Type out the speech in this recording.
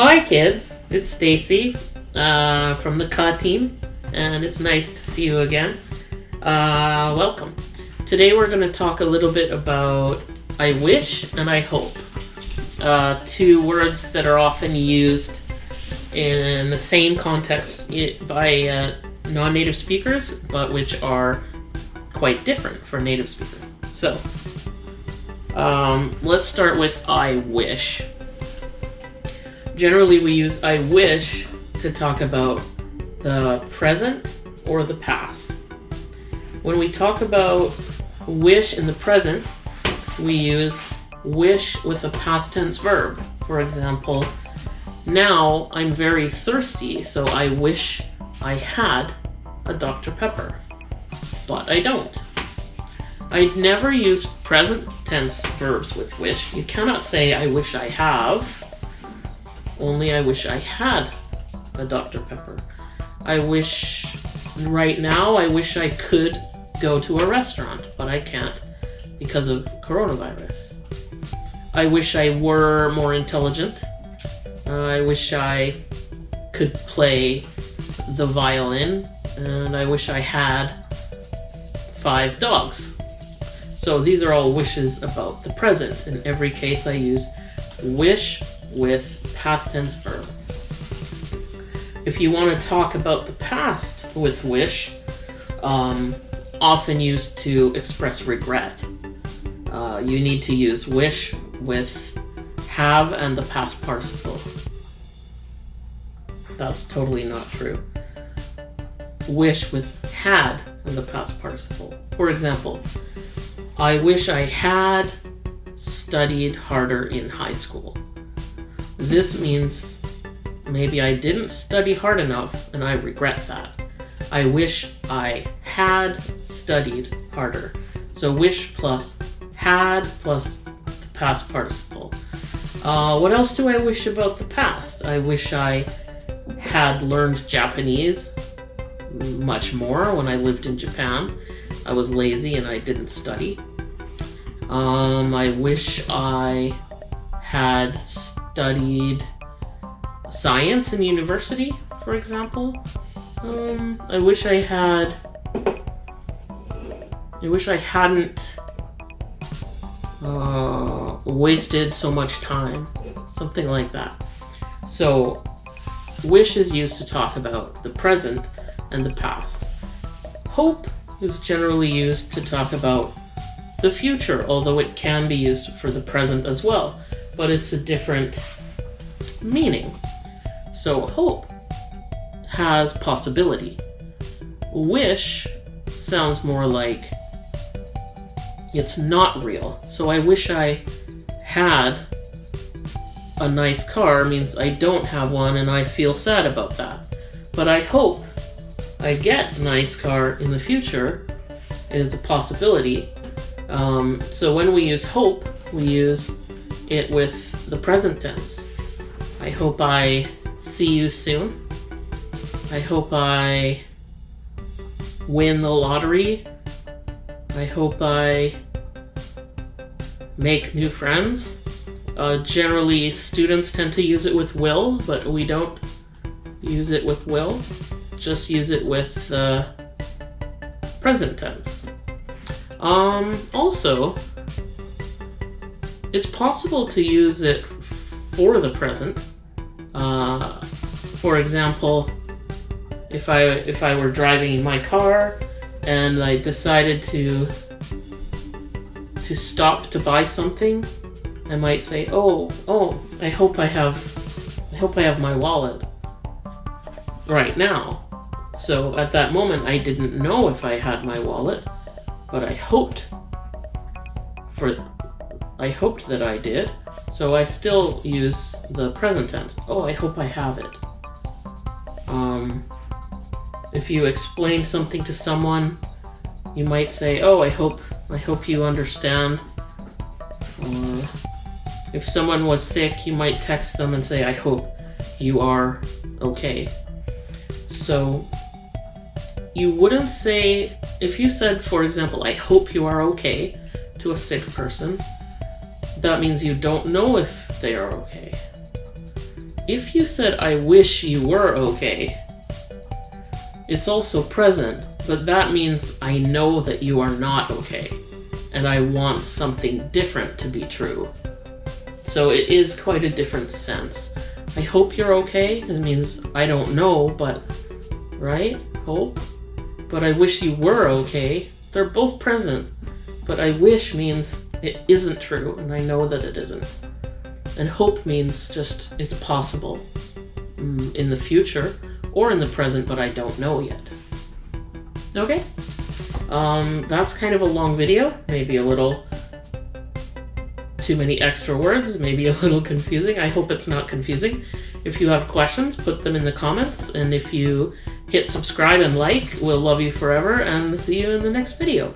Hi kids, it's Stacy from the Ka team, and it's nice to see you again. Welcome. Today we're going to talk a little bit about I wish and I hope. Two words that are often used in the same context by non-native speakers, but which are quite different for native speakers. So, let's start with I wish. Generally, we use I wish to talk about the present or the past. When we talk about wish in the present, we use wish with a past tense verb. For example, now I'm very thirsty, so I wish I had a Dr. Pepper. But I don't. I never use present tense verbs with wish. You cannot say I wish I have. Only I wish I had a Dr. Pepper. Right now, I wish I could go to a restaurant, but I can't because of coronavirus. I wish I were more intelligent. I wish I could play the violin, and I wish I had 5 dogs. So these are all wishes about the present. In every case, I use wish with past tense verb. If you want to talk about the past with wish, often used to express regret. You need to use wish with have and the past participle. That's totally not true. Wish with had and the past participle. For example, I wish I had studied harder in high school. This means maybe I didn't study hard enough and I regret that. I wish I had studied harder. So wish plus had plus the past participle. What else do I wish about the past? I wish I had learned Japanese much more when I lived in Japan. I was lazy and I didn't study. I wish I had studied science in university, for example. I wish I hadn't wasted so much time. Something like that. So, wish is used to talk about the present and the past. Hope is generally used to talk about the future, although it can be used for the present as well, but it's a different meaning. So hope has possibility. Wish sounds more like it's not real. So I wish I had a nice car means I don't have one and I feel sad about that. But I hope I get a nice car in the future is a possibility. So when we use hope, we use it with the present tense. I hope I see you soon. I hope I win the lottery. I hope I make new friends. Generally, students tend to use it with will, but we don't use it with will. Just use it with present tense. Also, it's possible to use it for the present. For example, if I were driving in my car and I decided to stop to buy something, I might say, "Oh, I hope I have my wallet right now." So at that moment, I didn't know if I had my wallet, but I hoped that I did. So I still use the present tense. Oh, I hope I have it. If you explain something to someone, you might say, "Oh, I hope you understand." Or if someone was sick, you might text them and say, "I hope you are okay." So you wouldn't say, if you said, for example, "I hope you are okay" to a sick person, that means you don't know if they are okay. if you said, I wish you were okay, it's also present, but that means I know that you are not okay, and I want something different to be true. So it is quite a different sense. I hope you're okay. It means I don't know, but, right? Hope. But I wish you were okay. They're both present. But I wish means it isn't true, and I know that it isn't. And hope means just it's possible in the future or in the present, but I don't know yet. Okay? That's kind of a long video. Maybe a little too many extra words, maybe a little confusing. I hope it's not confusing. If you have questions, put them in the comments, and if you hit subscribe and like, we'll love you forever, and see you in the next video.